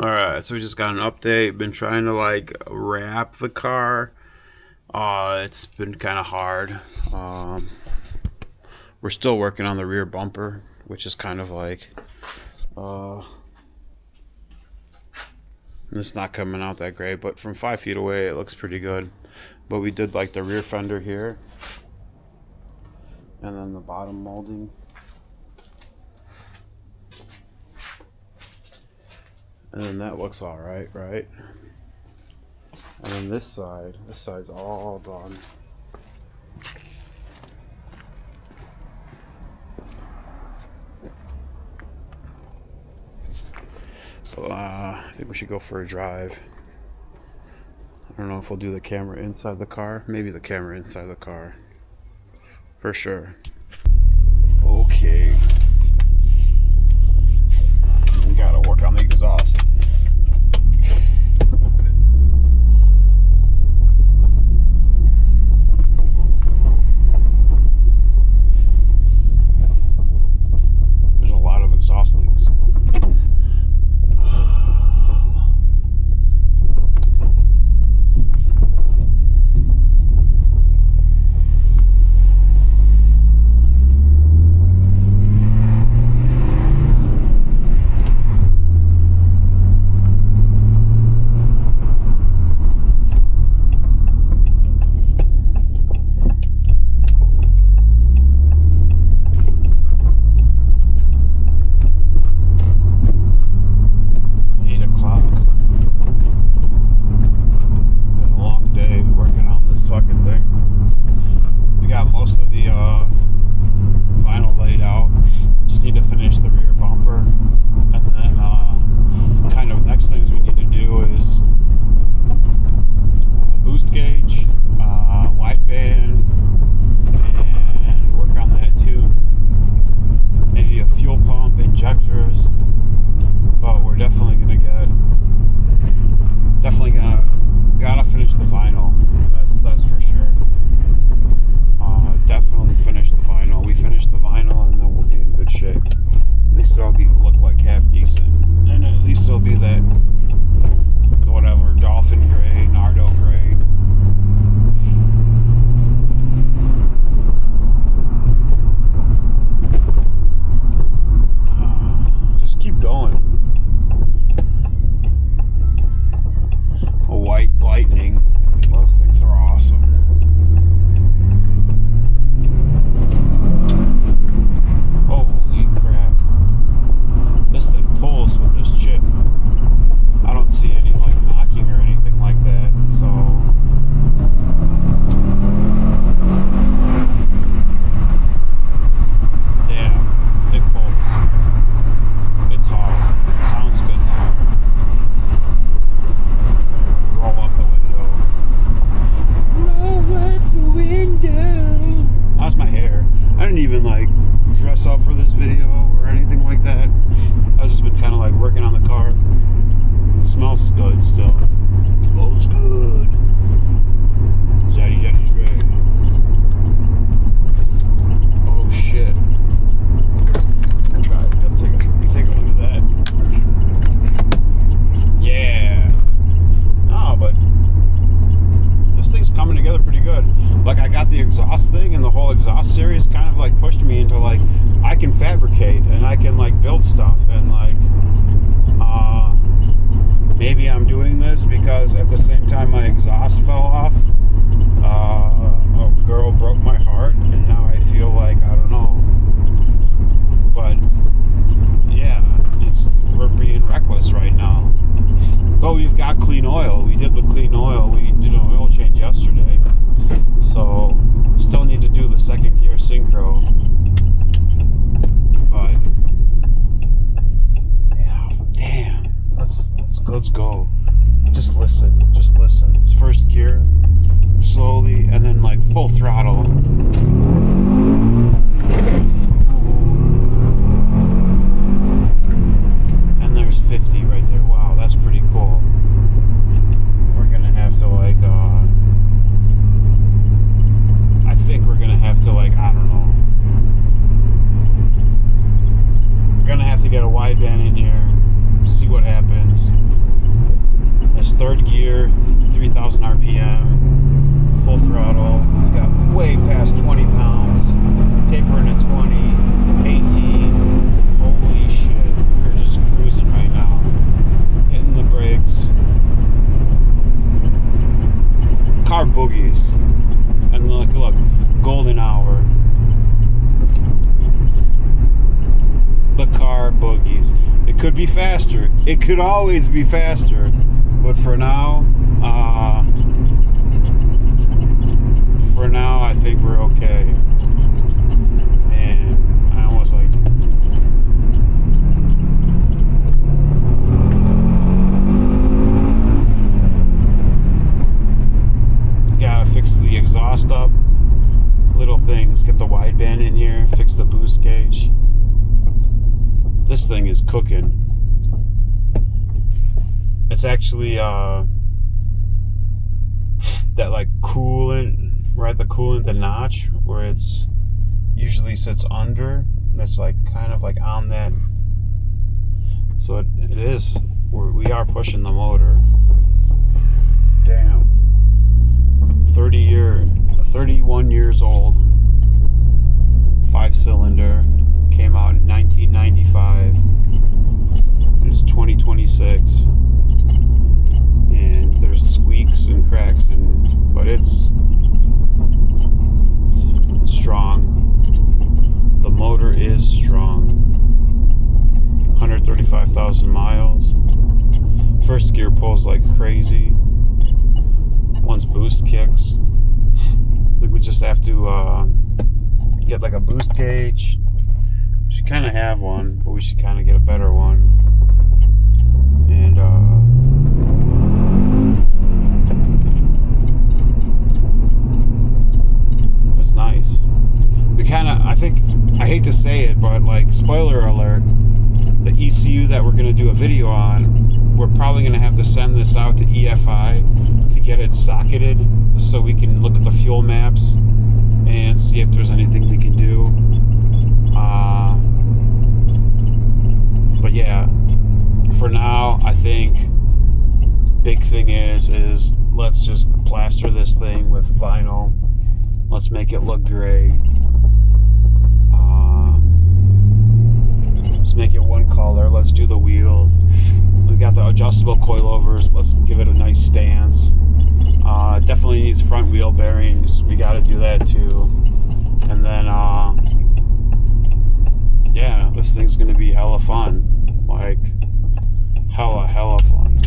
Alright, so we just got an update. Been trying to like wrap the car. It's been kind of hard. We're still working on the rear bumper, which is kind of like it's not coming out that great, but from 5 feet away it looks pretty good. But we did like the rear fender here, and then the bottom molding. And then that looks all right, right? And then this side's all done. So, I think we should go for a drive. I don't know if we'll do the camera inside the car. Maybe the camera inside the car. For sure. Okay. We gotta work on the exhaust. There's a lot of exhaust leaks. Gotta finish the vinyl. That's for sure. Definitely finish the vinyl. We finish the vinyl and then we'll be in good shape. At least it'll look like half decent. And at least it'll be that whatever dolphin gray, nardo gray. Just keep going. White lightning. Those things are awesome. Holy crap. This thing pulls with this chip. I don't see any like knocking or anything like that, so damn, it pulls. It's hard. It sounds good too. Roll up the window. Roll up the window. How's my hair? I didn't even like dress up for this video or anything like that. I've just been kind of like working on the car. It smells good still. It smells good. Zaddy's ready. Oh shit. Okay, gotta take a look at that. Yeah. No, but this thing's coming together pretty good. Like, I got the exhaust thing, and the whole exhaust series kind of like pushed me into like I can fabricate and I can like build stuff, and like maybe I'm doing this because at the same time my exhaust fell off. A girl broke my heart, and now I feel like I don't know. But yeah, we're being reckless right now. But we've got clean oil. We did the clean oil. We did an oil change yesterday. So still need to do the second gear synchro. But yeah, damn. Let's go. Just listen. It's first gear, slowly, and then like full throttle. And there's 50 right there. Wow, that's pretty cool. We're gonna have to like I think we're gonna have to like, I don't know. We're gonna have to get a wideband in here, see what happens. 10,000 RPM, full throttle. We got way past 20 pounds, tapering to 20, 18. Holy shit, we're just cruising right now. Hitting the brakes. Car boogies. And look, golden hour. The car boogies. It could be faster. It could always be faster. But for now, I think we're okay. Man, I almost like... Gotta fix the exhaust up. Little things. Get the wideband in here. Fix the boost gauge. This thing is cooking. It's actually that like coolant, right? The coolant, the notch where it's usually sits under. That's like kind of like on that. So it is. We are pushing the motor. Damn. 31 years old. 5-cylinder. Came out in 1995. It's 2026. And there's squeaks and cracks, but it's strong. The motor is strong. 135,000 miles. First gear pulls like crazy. Once boost kicks, I think we just have to get like a boost gauge. We should kind of have one, but we should kind of get a better one. And it's nice. We kind of, I hate to say it, but like, spoiler alert, the ECU that we're going to do a video on, we're probably going to have to send this out to EFI to get it socketed so we can look at the fuel maps and see if there's anything we can do. But yeah, for now, I think big thing is let's just plaster this thing with vinyl. Let's make it look gray. Let's make it one color. Let's do the wheels. We got the adjustable coilovers. Let's give it a nice stance. Definitely needs front wheel bearings. We got to do that too. And then, yeah, this thing's gonna be hella fun. Like, hella fun.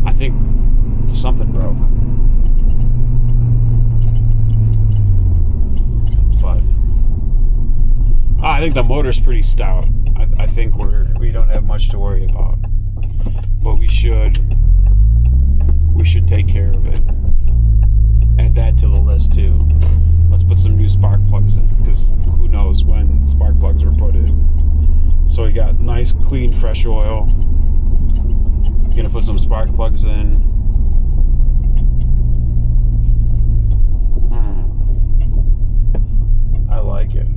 I think something broke. But I think the motor's pretty stout. I think we don't have much to worry about. But we should take care of it. Add that to the list too. Let's put some new spark plugs in, because who knows when spark plugs were put in. So we got nice, clean, fresh oil. Gonna put some spark plugs in. I like it.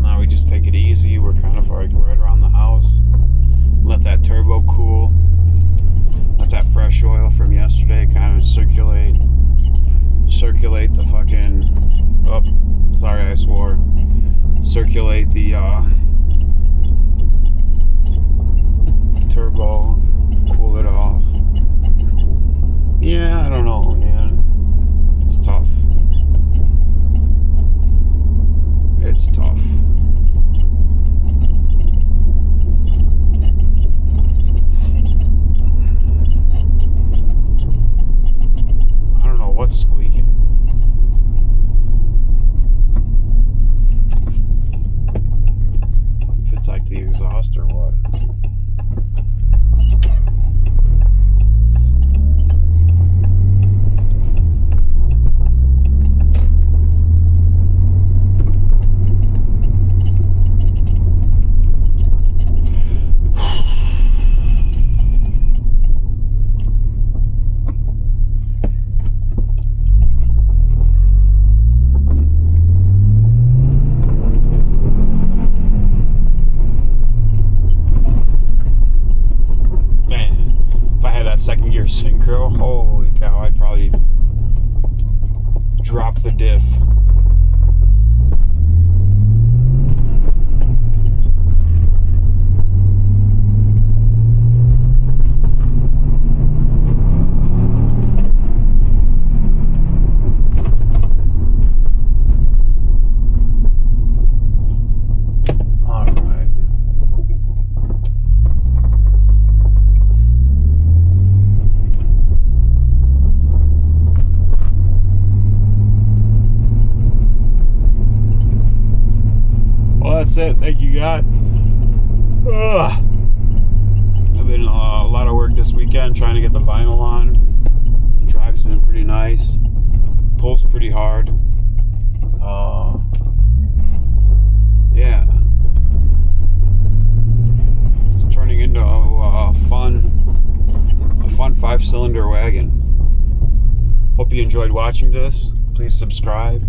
Now we just take it easy. We're kind of like right around the house. Let that turbo cool. Let that fresh oil from yesterday kind of circulate the fucking, oh, sorry I swore. Circulate the turbo, cool it off. Yeah, I don't know, man. It's tough. It's tough. I don't know what's squeaking. If it's like the exhaust or what. gear synchro, holy cow, I'd probably drop the diff. That's it. Thank you, God. Ugh. I've been a lot of work this weekend trying to get the vinyl on. The drive's been pretty nice. Pulls pretty hard. Yeah. It's turning into a fun 5-cylinder wagon. Hope you enjoyed watching this. Please subscribe.